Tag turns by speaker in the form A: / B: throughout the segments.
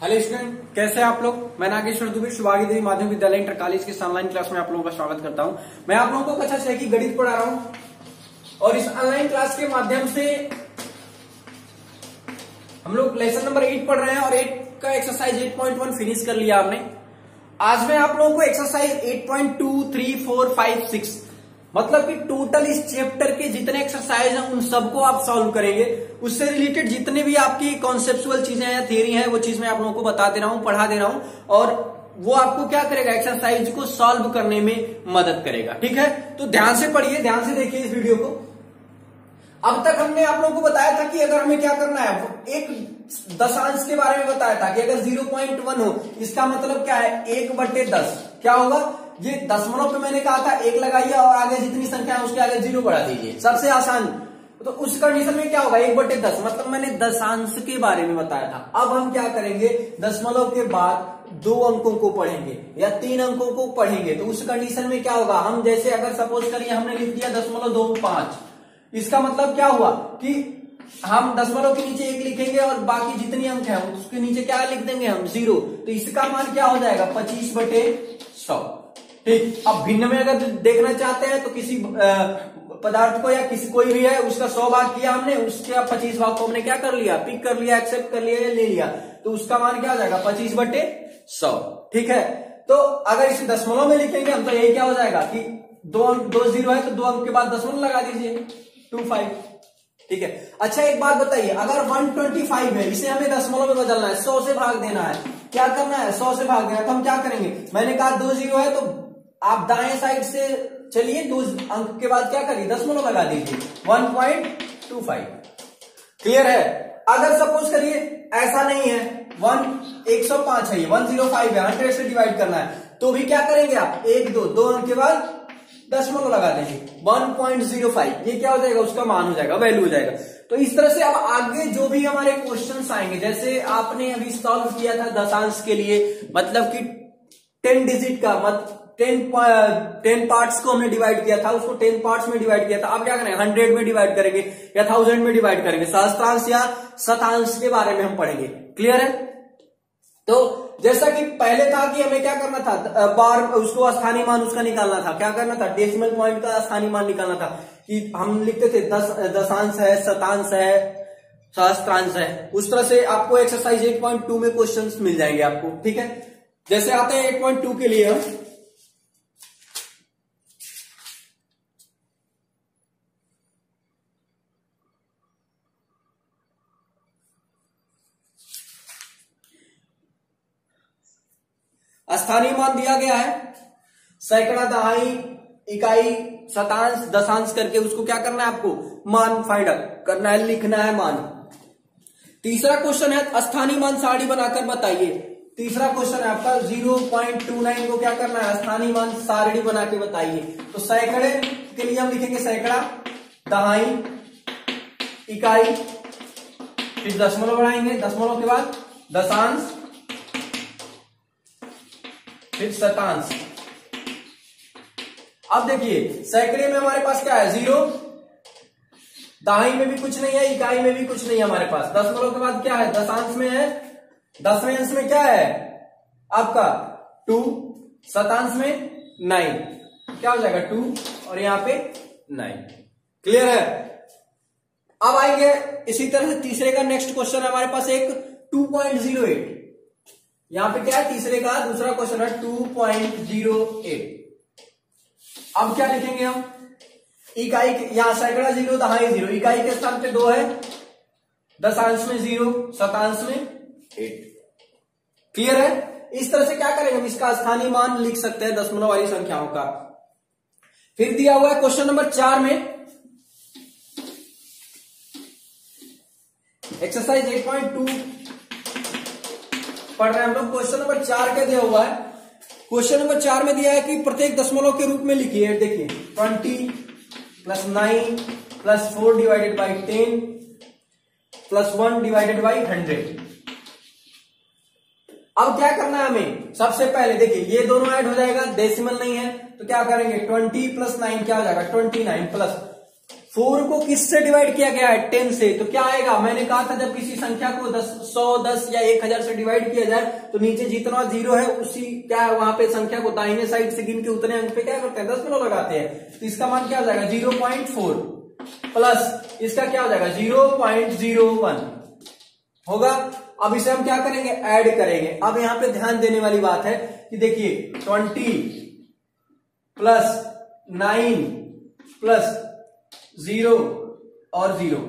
A: Hello student, कैसे हैं आप लोग। मैं नागेश्वर दुबे शुभागी देवी माध्यमिक विद्यालय इंटर कॉलेज के ऑनलाइन क्लास में आप लोगों का स्वागत करता हूं। मैं आप लोगों को कक्षा 6 की गणित पढ़ा रहा हूं और इस ऑनलाइन क्लास के माध्यम से हम लोग लेसन नंबर 8 पढ़ रहे हैं और 8 का एक्सरसाइज 8.1 फिनिश कर लिया आपने। आज मैं आप लोगों को एक्सरसाइज 8.2, 3, 4, 5, 6 मतलब कि टोटल इस चैप्टर के जितने एक्सरसाइज हैं उन सबको आप सॉल्व करेंगे। उससे रिलेटेड जितने भी आपकी कॉन्सेप्चुअल चीजें हैं, थियरी है, वो चीज मैं आप लोगों को बता दे रहा हूं, पढ़ा दे रहा हूं और वो आपको क्या करेगा, एक्सरसाइज को सॉल्व करने में मदद करेगा। ठीक है, तो ध्यान से पढ़िए, ध्यान से देखिए इस वीडियो को। अब तक हमने आप लोगों को बताया था कि अगर हमें क्या करना है, एक दशांश के बारे में बताया था कि अगर 0.1 हो इसका मतलब क्या है, 1/10 क्या होगा। ये दशमलव पे मैंने कहा था 1 लगाइए और आगे जितनी संख्या है उसके आगे 0 बढ़ा दीजिए, सबसे आसान। तो उस कंडीशन में क्या होगा, 1/10 मतलब मैंने दशांश के बारे में बताया था। अब हम क्या करेंगे, दशमलव के बाद 2 अंकों को पढ़ेंगे या 3 अंकों को पढ़ेंगे। तो उस कंडीशन में क्या होगा, हम जैसे अगर सपोज करिए हमने लिख दिया 0.25, इसका मतलब क्या हुआ कि हम दशमलव के नीचे 1 लिखेंगे और बाकी जितनी अंक है उसके नीचे क्या लिख देंगे हम, 0। तो इसका मान क्या हो जाएगा, 25/100। ठीक, अब भिन्न में अगर देखना चाहते हैं तो किसी पदार्थ को या किसी कोई भी है उसका 100 भाग किया हमने, उसके 25 भाग को हमने क्या कर लिया, पिक कर लिया, एक्सेप्ट कर लिया, ले लिया, तो उसका मान क्या हो जाएगा, 25/100। ठीक है, तो अगर इसे दशमलव में लिखेंगे हम तो यही क्या हो जाएगा कि 2 0 है तो 2 अंक के बाद दशमलव लगा दीजिए, 25। ठीक है, अच्छा एक बात बताइए, अगर 125 है, इसे हमें दशमलव में बदलना है, 100 से भाग देना है, क्या करना है, 100 से भाग देना है, तो हम क्या करेंगे, मैंने कहा 2 0 है तो आप दाएं साइड से चलिए, 2 अंक के बाद क्या करिए, दशमलव लगा दीजिए, 1.25। क्लियर है। अगर सपोज करिए ऐसा नहीं है, 105 है, 105 है, 100 से डिवाइड करना है, तो भी क्या करेंगे आप, 1 2 अंक के बाद दशमलव लगा देंगे, 1.05, ये क्या हो जाएगा, उसका मान हो जाएगा, वैल्यू हो जाएगा। तो इस तरह से अब आगे जो भी हमारे क्वेश्चंस आएंगे, जैसे आपने अभी सॉल्व किया था दशांश के लिए, मतलब कि 10 डिजिट का 10 पार्ट्स को हमने डिवाइड किया था, उसको 10 पार्ट्स में डिवाइड किया था। अब क्या करेंगे, 100 में डिवाइड करेंगे या 1000 में डिवाइड करेंगे, सहस्त्रांश या शतांश के बारे में हम पढ़ेंगे। क्लियर है। तो जैसा कि पहले था कि हमें क्या करना था, बार उसको स्थानीय मान उसका निकालना था, क्या करना था, डेसिमल पॉइंट का स्थानीय मान निकालना था, कि हम लिखते थे दशांश है, शतांश है, सहस्त्रांश है। उस तरह से आपको एक्सरसाइज 8.2 में क्वेश्चंस मिल जाएंगे आपको। ठीक है, जैसे आते हैं 8.2 के लिए हम, स्थानीय मान दिया गया है, सैकड़ा, दहाई, इकाई, शतांश, दशांश करके उसको क्या करना है, आपको मान फाइंड आउट करना है, लिखना है मान। तीसरा क्वेश्चन है स्थानीय मान सारणी बनाकर बताइए। तीसरा क्वेश्चन है आपका 0.29 को क्या करना है, स्थानीय मान सारणी बना के बताइए। तो सैकड़े के लिए हम लिखेंगे सैकड़ा, दहाई, इकाई, फिर दशमलव बढ़ाएंगे, दशमलव के बाद दशांश, फिर शतांश। अब देखिए सैकड़े में हमारे पास क्या है, 0, दहाई में भी कुछ नहीं है, इकाई में भी कुछ नहीं है हमारे पास, दशमलव के बाद क्या है, दशांश में है, दसवें अंश में क्या है आपका 2, शतांश में 9, क्या हो जाएगा 2 और यहां पे 9। क्लियर है। अब आएंगे इसी तरह से तीसरे का नेक्स्ट क्वेश्चन है हमारे पास एक 2.08, यहां पे क्या है, तीसरे का दूसरा क्वेश्चन है 2.08। अब क्या लिखेंगे हम, इकाई, यहां सैकड़ा 0, दहाई 0, इकाई के स्थान पे 2 है, दशांश में 0, शतांश में 8। क्लियर है। इस तरह से क्या करेंगे, हम इसका स्थानीय मान लिख सकते हैं दशमलव वाली संख्याओं का। फिर दिया हुआ है क्वेश्चन नंबर 4 में एक्सरसाइज 8.2 पढ़ रहे हैं हम लोग। क्वेश्चन नंबर 4 क्या दिया हुआ है, क्वेश्चन नंबर 4 में दिया है कि प्रत्येक दशमलव के रूप में लिखिए। देखिए 20 + 9 + 4 डिवाइडेड बाई 10 + 1 डिवाइडेड बाई 100। अब क्या करना है हमें, सबसे पहले देखिए ये दोनों ऐड हो जाएगा, डेसिमल नहीं है तो क्या करेंगे, 20 + 9 क्या हो जाएगा, 29 + 4 को किससे डिवाइड किया गया है? 10 से। तो क्या आएगा? मैंने कहा था जब किसी संख्या को 100, 10 या 1000 से डिवाइड किया जाए तो नीचे जितना जीरो है उसी क्या है वहां पे संख्या को दाहिने साइड से गिन के उतने अंक पे क्या करते हैं? दशमलव लगाते हैं। तो इसका मान क्या हो जाएगा? 0.4 प्लस इसका क्या हो जाएगा? 0.01 होगा। अब इसे हम क्या करेंगे? ऐड करेंगे। अब यहां पे ध्यान देने वाली बात है कि देखिए 20 प्लस 9 प्लस 0 और 0,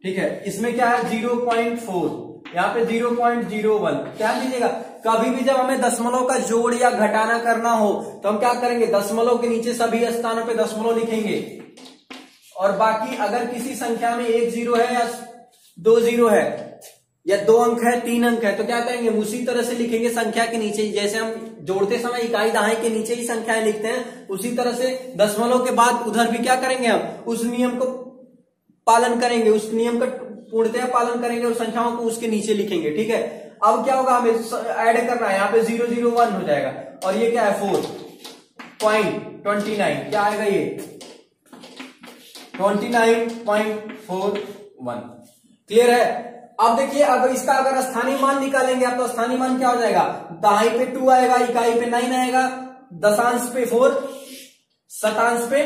A: ठीक है। इसमें क्या है? 0.4, यहाँ पे 0.01। क्या लीजिएगा? कभी भी जब हमें दशमलव का जोड़ या घटाना करना हो तो हम क्या करेंगे? दशमलव के नीचे सभी स्थानों पे दशमलव लिखेंगे और बाकी अगर किसी संख्या में 1 0 है या 2 0 है या 2 अंक है 3 अंक है तो क्या करेंगे? उसी तरह से लिखेंगे संख्या के नीचे। जैसे हम जोड़ते समय इकाई दहाई के नीचे ही संख्याएं लिखते हैं, उसी तरह से दशमलव के बाद उधर भी क्या करेंगे? हम उस नियम को पालन करेंगे, उस नियम का पूर्णतया पालन करेंगे और संख्याओं को उसके नीचे लिखेंगे, ठीक है। अब क्या होगा? हमें ऐड करना है। यहाँ पे 001 हो जाएगा और ये क्या है? 4.29। क्या आएगा ये? 29.41। क्लियर है? अब देखिए, अब इसका अगर स्थानीय मान निकालेंगे आप तो स्थानीय मान क्या हो जाएगा? दाई पे 2 आएगा, इकाई पे 9 आएगा, दशांश पे 4, शतांश पे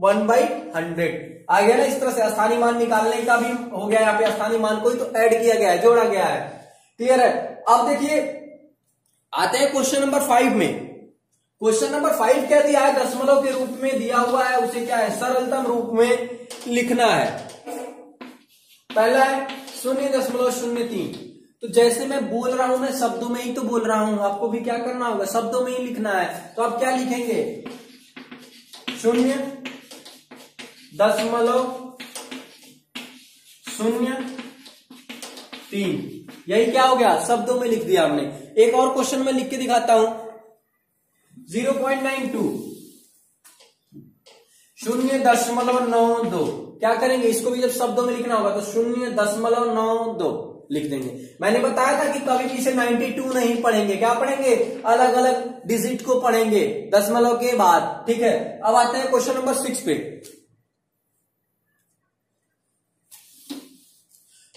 A: 1/100 आ गया ना। इस तरह से स्थानीय मान निकालने का भी हो गया। यहाँ पे स्थानीय मान को ही तो ऐड किया गया है, जोड़ा गया है। क्लियर है? अब देखिए आते हैं क्वेश्चन नंबर 5 में। क्वेश्चन नंबर 5 क्या दिया है? दशमलव के रूप में दिया हुआ है, उसे क्या है? सरलतम रूप में लिखना है। पहला है 0.03। तो जैसे मैं बोल रहा हूं, मैं शब्दों में ही तो बोल रहा हूं, आपको भी क्या करना होगा? शब्दों में ही लिखना है। तो आप क्या लिखेंगे? 0.03। यही क्या हो गया? शब्दों में लिख दिया हमने। एक और क्वेश्चन में लिख के दिखाता हूं। 0.92, 0.92। क्या करेंगे? इसको भी जब शब्दों में लिखना होगा तो 0.92 लिख देंगे। मैंने बताया था कि कभी भी इसे 92 नहीं पढ़ेंगे, क्या पढ़ेंगे? अलग अलग डिजिट को पढ़ेंगे दशमलव के बाद, ठीक है। अब आते हैं क्वेश्चन नंबर 6 पे।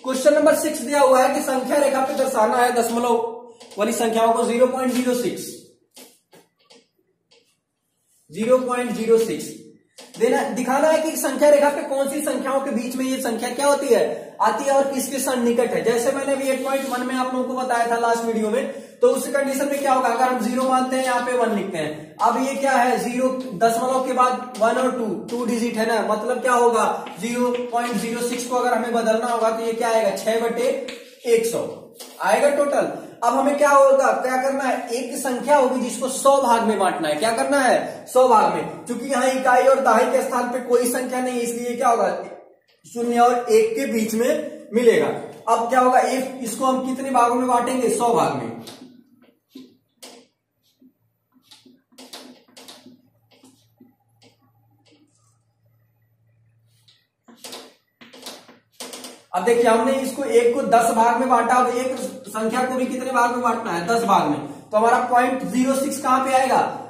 A: क्वेश्चन नंबर 6 दिया हुआ है कि संख्या रेखा पे दर्शाना है दशमलव वाली संख्याओं को। 0.06 देना, दिखाना है कि संख्या रेखा पे कौन सी संख्याओं के बीच में ये संख्या क्या होती है? आती है और किसके सन्निकट है। जैसे मैंने अभी 8.1 में आप लोगों को बताया था लास्ट वीडियो में, तो उस कंडीशन में क्या होगा? अगर हम 0 मानते हैं, यहाँ पे 1 लिखते हैं। अब ये क्या है? 0 दशमलव के बाद 1 और 2 डिजिट है ना, मतलब क्या होगा? 0.06 को अगर हमें बदलना होगा तो ये क्या आएगा? 6/100 आएगा टोटल। अब हमें क्या होगा? क्या करना है? एक संख्या होगी जिसको 100 भाग में बांटना है। क्या करना है? 100 भाग में। क्योंकि यहाँ इकाई और दहाई के स्थान पे कोई संख्या नहीं, इसलिए क्या होगा? 0 और 1 के बीच में मिलेगा। अब क्या होगा? इसको हम कितने भागों में बांटेंगे? 100 भाग में। अब देखिए, हमने इसको 1 को 10 भाग में बांटा, अब एक संख्या को भी कितने भाग में बांटना है? 10 भाग में। तो हमारा 0.06 कहां पे आएगा?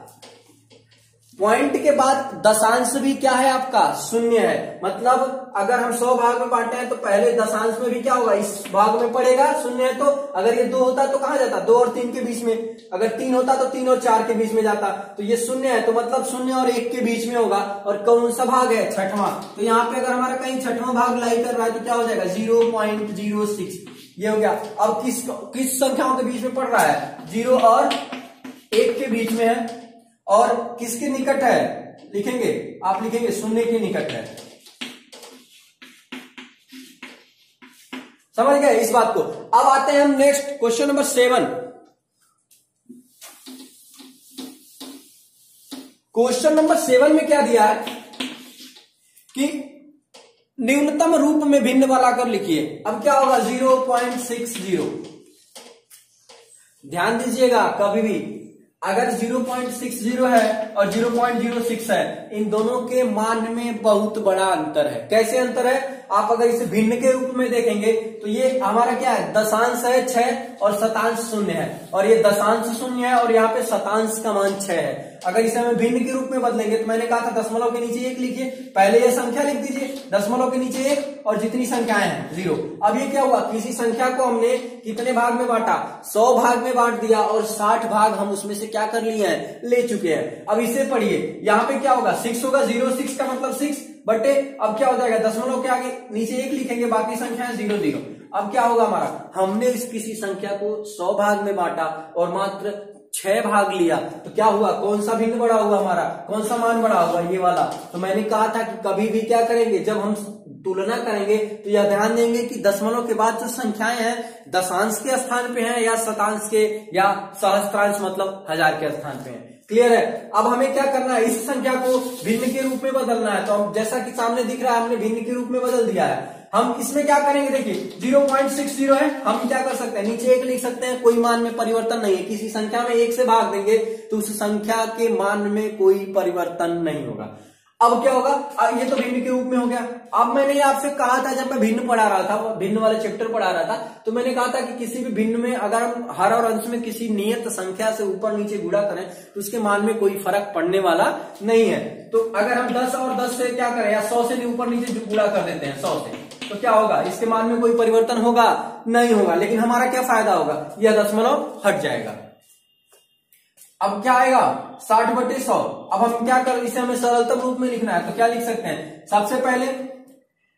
A: पॉइंट के बाद दशांश भी क्या है आपका? 0 है। मतलब अगर हम 100 भाग में बांटे हैं तो पहले दशांश में भी क्या होगा? इस भाग में पड़ेगा। 0 है तो अगर ये 2 होता तो कहां जाता? 2 और 3 के बीच में। अगर 3 होता तो 3 और 4 के बीच में जाता। तो ये 0 है तो मतलब 0 और 1 के बीच में होगा। और कौन सा भाग है? छठवां। तो यहाँ पे अगर हमारा कहीं छठवां भाग लाई कर रहा है तो क्या हो जाएगा? 0.06 ये हो गया। अब किस संख्याओं के बीच में पड़ रहा है? 0 और 1 के बीच में है। और किसके निकट है? लिखेंगे, आप लिखेंगे 0 के निकट है। समझ गए इस बात को? अब आते हैं हम next question number 7। Question number 7 में क्या दिया है कि न्यूनतम रूप में भिन्न वाला कर लिखिए। अब क्या होगा? 0.60। ध्यान दीजिएगा, कभी भी अगर 0.60 है और 0.06 है, इन दोनों के मान में बहुत बड़ा अंतर है। कैसे अंतर है? आप अगर इसे भिन्न के रूप में देखेंगे तो ये हमारा क्या है? दशांश है 6 और शतांश 0 है, और ये दशांश 0 है और यहाँ पे शतांश का मान 6 है। अगर इसे हमें भिन्न के रूप में बदलेंगे तो मैंने कहा था दशमलव के नीचे 1 लिखिए, पहले ये संख्या लिख दीजिए, दशमलव के नीचे 1 और जितनी संख्याएं हैं 0। अब ये क्या हुआ, किसी संख्या को हमने कितने भाग में बांटा, 100 भाग में बांट दिया और 60 भाग हम उसमें से क्या कर लिए हैं, ले चुके हैं। अब इसे पढ़िए, यहाँ पे क्या होगा, 6 होगा, 0 6 का मतलब 6 बटे, अब क्या हो जाएगा, दशमलव के आगे नीचे 1 लिखेंगे, बाकी संख्या 0 0। अब क्या होगा हमारा, हमने इस किसी संख्या को 100 भाग में बांटा और मात्र 6 भाग लिया, तो क्या हुआ, कौन सा भिन्न बड़ा हुआ हमारा, कौन सा मान बड़ा हुआ, ये वाला। तो मैंने कहा था कि कभी भी क्या करेंगे, जब हम तुलना करेंगे तो यह ध्यान देंगे कि दशमलव के बाद जो संख्याएं हैं दशांश के स्थान पे हैं या शतांश के या सहस्त्रांश मतलब हजार के स्थान पे हैं। क्लियर है। अब हमें क्या करना है, इस संख्या को भिन्न के रूप में बदलना है। तो अब जैसा कि सामने दिख रहा है हमने भिन्न के रूप में बदल दिया है। हम इसमें क्या करेंगे, देखिए 0.60 है, हम क्या कर सकते हैं, नीचे 1 लिख सकते हैं, कोई मान में परिवर्तन नहीं है। किसी संख्या में 1 से भाग देंगे तो उस संख्या के मान में कोई परिवर्तन नहीं होगा। अब क्या होगा, ये तो भिन्न के रूप में हो गया। अब मैंने आपसे कहा था, जब मैं भिन्न पढ़ा रहा था, भिन्न वाले चैप्टर पढ़ा रहा था, तो मैंने कहा था कि किसी भी भिन्न में अगर हम हर और अंश में किसी नियत संख्या से ऊपर नीचे गुणा करें तो उसके मान में कोई फर्क पड़ने वाला नहीं है। तो अगर हम 10 और 10 से क्या करें, या 100 से ऊपर नीचे गुणा कर देते हैं 100 से, तो क्या होगा, इसके मान में कोई परिवर्तन होगा नहीं होगा। लेकिन हमारा क्या फायदा होगा, यह दशमलव हट जाएगा। अब क्या आएगा, 60 बटे 100। अब हम क्या कर, इसे हमें सरलतम रूप में लिखना है, तो क्या लिख सकते हैं, सबसे पहले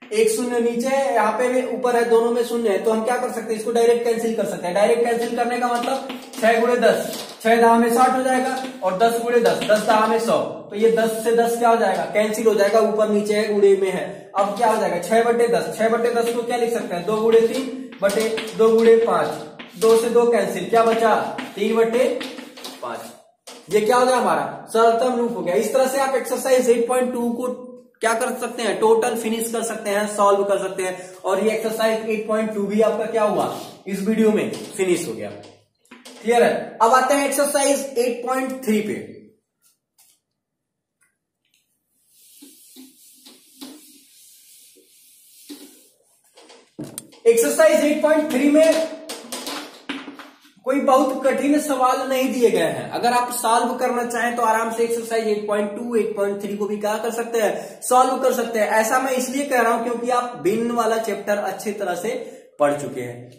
A: एक शून्य नीचे है, यहाँ पे भी ऊपर है, दोनों में शून्य है, तो हम क्या कर सकते हैं, इसको डायरेक्ट कैंसिल कर सकते हैं। डायरेक्ट कैंसिल करने का मतलब 6 गुणे 10, 6 दहा में 60 हो जाएगा, और 10 गुणे 10, 10 दहा में 100, तो ये 10 से 10 क्या हो जाएगा, कैंसिल हो जाएगा, ऊपर नीचे है, गुणे में है। अब क्या हो जाएगा, 6 बटे 10, 6 बटे 10 को क्या लिख सकते हैं, 2 गुणे 3 बटे 2 गुणे 5, 2 से 2 कैंसिल, क्या बचा, 3 बटे 5। ये क्या हो गया, हमारा सरलतम रूप हो गया। इस तरह से आप एक्सरसाइज 8.2 को क्या कर सकते हैं, टोटल फिनिश कर सकते हैं, सॉल्व कर सकते हैं। और ये एक्सरसाइज 8.2 भी आपका क्या हुआ, इस वीडियो में फिनिश हो गया। क्लियर है। अब आते हैं एक्सरसाइज 8.3 पे। एक्सरसाइज 8.3 में कोई बहुत कठिन सवाल नहीं दिए गए हैं। अगर आप सॉल्व करना चाहें तो आराम से एक्सरसाइज 8.2, 8.3 को भी क्या कर सकते हैं, सॉल्व कर सकते हैं। ऐसा मैं इसलिए कह रहा हूं क्योंकि आप भिन्न वाला चैप्टर अच्छी तरह से पढ़ चुके हैं।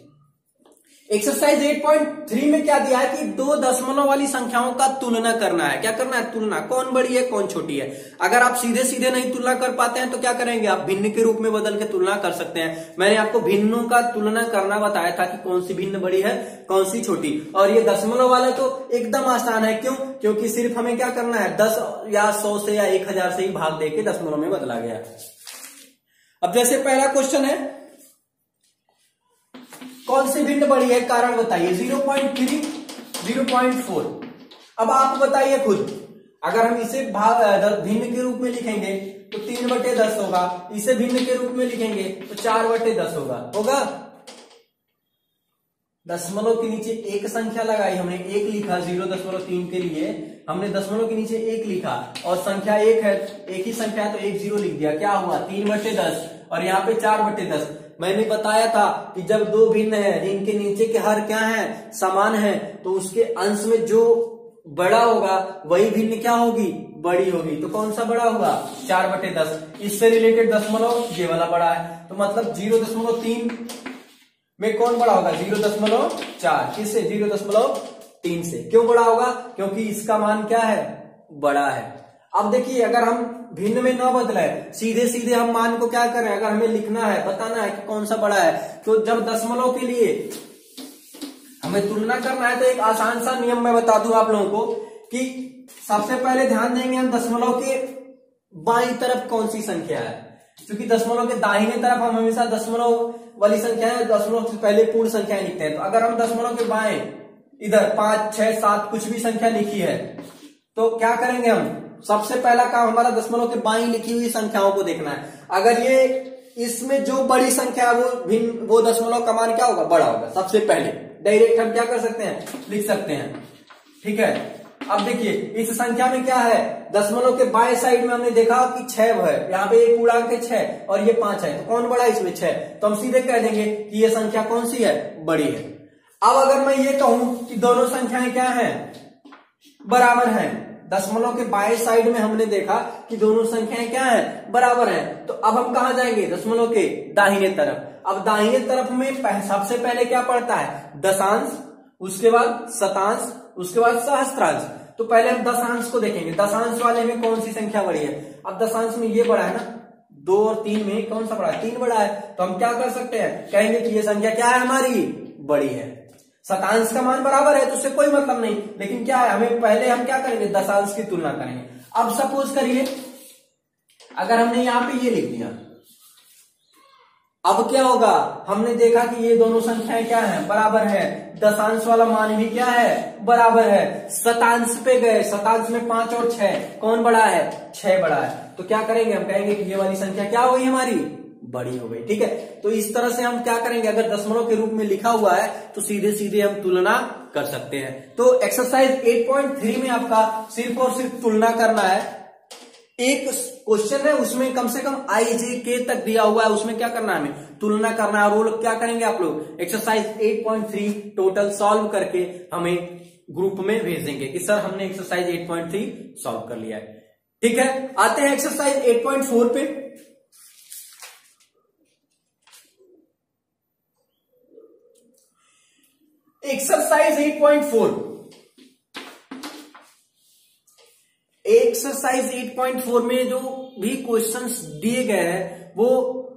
A: एक्सरसाइज 8.3 में क्या दिया है कि 2 दशमलव वाली संख्याओं का तुलना करना है। क्या करना है, तुलना, कौन बड़ी है कौन छोटी है। अगर आप सीधे सीधे नहीं तुलना कर पाते हैं तो क्या करेंगे, आप भिन्न के रूप में बदल के तुलना कर सकते हैं। मैंने आपको भिन्नों का तुलना करना बताया था कि कौन सी भिन्न बड़ी है कौन सी छोटी। और ये दशमलव वाला तो एकदम आसान है। क्यों, क्योंकि सिर्फ हमें क्या करना है, 10 या 100 से या 1000 से ही भाग देके दशमलव में बदला गया। अब जैसे पहला क्वेश्चन है, कौन सी भिन्न बड़ी है, कारण बताइए। 0.3, 0.4। अब आप बताइए खुद, अगर हम इसे भिन्न के रूप में लिखेंगे तो 3 बटे 10 होगा, इसे भिन्न के रूप में लिखेंगे तो 4 बटे 10 होगा। दशमलव के नीचे एक संख्या लगाई, हमने 1 लिखा, 0.3 के लिए हमने दशमलव के नीचे 1 लिखा, और संख्या 1 है, एक ही संख्या है तो 1 0 लिख दिया। क्या हुआ, 3 बटे 10, और यहाँ पे 4 बटे 10। मैंने बताया था कि जब दो भिन्न है जिनके नीचे के हर क्या है, समान है, तो उसके अंश में जो बड़ा होगा वही भिन्न क्या होगी, बड़ी होगी। तो कौन सा बड़ा होगा, 4 बटे 10। इससे रिलेटेड दशमलव ये वाला बड़ा है, तो मतलब 0.3 में कौन बड़ा होगा, 0.4। किससे, 0.3 से। क्यों बड़ा होगा, क्योंकि इसका मान क्या है, बड़ा है। अब देखिए, अगर हम भिन्न में न बदले, सीधे सीधे हम मान को क्या करें, अगर हमें लिखना है, बताना है कि कौन सा बड़ा है, तो जब दशमलव के लिए हमें तुलना करना है तो एक आसान सा नियम मैं बता दूं आप लोगों को कि सबसे पहले ध्यान देंगे हम दशमलव के बाईं तरफ कौन सी संख्या है। क्योंकि दशमलव के दाहिने तरफ हम हमेशा दशमलव वाली संख्या है, दशमलव से पहले पूर्ण संख्याएं लिखते हैं। तो अगर हम दशमलव के बाएं इधर 5, 6, 7 कुछ भी संख्या लिखी है तो क्या करेंगे, हम सबसे पहला काम हमारा दशमलव के बाईं लिखी हुई संख्याओं को देखना है। अगर ये इसमें जो बड़ी संख्या है वो दशमलव का मान क्या होगा, बड़ा होगा। सबसे पहले डायरेक्ट हम क्या कर सकते हैं, लिख सकते हैं। ठीक है। अब देखिए, इस संख्या में क्या है, दशमलव के बाएं साइड में हमने देखा कि 6 है, यहाँ पे एक पूर्णांक है 6 और ये 5 है, तो कौन बड़ा है इसमें, 6। तो हम सीधे कह देंगे कि ये संख्या कौन सी है, बड़ी है। अब अगर मैं ये कहूं कि दोनों संख्याएं क्या हैं, बराबर हैं, दशमलव के बाएं साइड में हमने देखा कि दोनों संख्याएं क्या है, बराबर है। तो अब हम कहा जाएंगे, दशमलव के दाहिने तरफ। अब दाहिने तरफ में सबसे पहले क्या पड़ता है, दशांश, उसके बाद शतांश, उसके बाद सहस्त्रांश। तो पहले हम दशांश को देखेंगे, दशांश वाले में कौन सी संख्या बड़ी है। अब दशांश में ये बड़ा है ना, 2 और 3 में कौन सा बड़ा है, 3 बड़ा है। तो हम क्या कर सकते हैं, कहेंगे कि ये संख्या क्या है, हमारी बड़ी है। शतांश का मान बराबर है तो उससे कोई मतलब नहीं, लेकिन क्या है, हमें पहले हम क्या करेंगे, दशांश की तुलना करेंगे। अब सपोज करिए अगर हमने यहां पे ये लिख दिया, अब क्या होगा, हमने देखा कि ये दोनों संख्याएं क्या है, बराबर है। दशांश वाला मान भी क्या है, बराबर है। शतांश पे गए, शतांश में 5 और 6 कौन बड़ा है, 6 बड़ा है। तो क्या करेंगे, हम कहेंगे कि ये वाली संख्या क्या हो गई, हमारी बड़ी हो गई। ठीक है, तो इस तरह से हम क्या करेंगे, अगर दशमलव के रूप में लिखा हुआ है तो सीधे सीधे हम तुलना कर सकते हैं। तो एक्सरसाइज 8.3 में आपका सिर्फ और सिर्फ तुलना करना है। एक क्वेश्चन है उसमें कम से कम i j k तक दिया हुआ है, उसमें क्या करना है, हमें तुलना करना है। और वो लोग क्या करेंगे, आप लोग एक्सरसाइज 8.3 टोटल सॉल्व करके हमें ग्रुप में भेज देंगे कि सर हमने एक्सरसाइज 8.3 सॉल्व कर लिया है। ठीक है, आते हैं एक्सरसाइज 8.4 पे। एक्सरसाइज 8.4, एक्सरसाइज 8.4 में जो भी क्वेश्चंस दिए गए हैं वो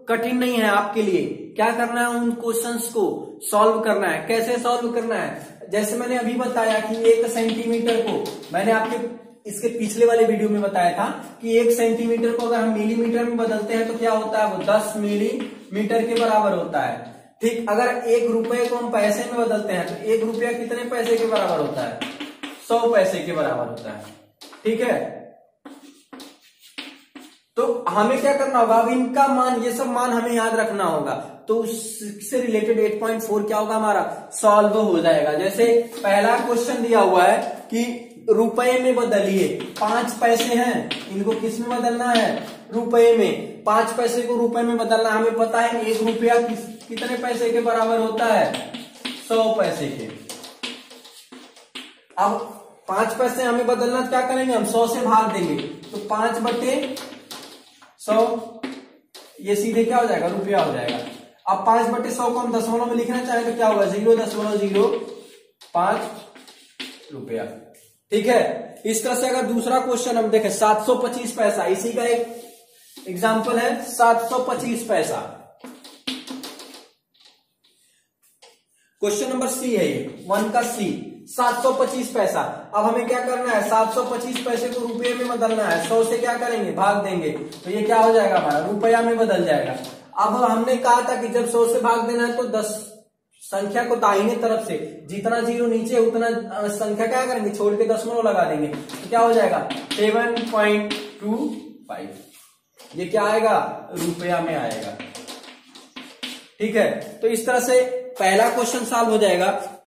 A: कठिन नहीं है आपके लिए। क्या करना है, उन क्वेश्चंस को सॉल्व करना है। कैसे सॉल्व करना है, जैसे मैंने अभी बताया कि 1 सेंटीमीटर को, मैंने आपके इसके पिछले वाले वीडियो में बताया था कि 1 सेंटीमीटर को अगर हम मिलीमीटर में बदलते हैं तो क्या होता है, वो 10 मिलीमीटर के बराबर होता है। ठीक, अगर 1 रुपए को हम पैसे में बदलते हैं तो 1 रुपया कितने पैसे के बराबर होता है, 100 पैसे के बराबर होता है। ठीक है, तो हमें क्या करना होगा, अब इनका मान, ये सब मान हमें याद रखना होगा। तो उससे रिलेटेड 8.4 क्या होगा, हमारा सॉल्व हो जाएगा। जैसे पहला क्वेश्चन दिया हुआ है कि रुपए में बदलिए, 5 पैसे हैं, इनको किस में बदलना है, रुपए में। 5 पैसे को रुपए में बदलना, हमें पता है 1 रुपया कितने पैसे के बराबर होता है, 100 पैसे के। अब 5 पैसे हमें बदलना, क्या करेंगे, हम 100 से भाग देंगे तो 5/100, ये सीधे क्या हो जाएगा, रुपया हो जाएगा। अब 5/100 को हम दशमलव में लिखना चाहें तो क्या होगा, 0.05 रुपया। ठीक है, इस तरह से अगर दूसरा क्वेश्चन हम देखें, 725 पैसा, इसी का एक एग्जाम्पल है, 725 पैसा। क्वेश्चन नंबर सी है ये, 1 का सी, 725 पैसा। अब हमें क्या करना है, 725 पैसे को रुपये में बदलना है, 100 से क्या करेंगे, भाग देंगे तो ये क्या हो जाएगा, हमारा रुपया में बदल जाएगा। अब हमने कहा था कि जब 100 से भाग देना है तो 10 संख्या को दाहिने तरफ से, जितना 0 नीचे उतना संख्या क्या करेंगे, छोड़ के दशमलव लगा देंगे तो क्या हो जाएगा, 7.25। ये क्या आएगा, रुपया में आएगा। ठीक है, तो इस तरह से पहला क्वेश्चन सॉल्व हो जाएगा।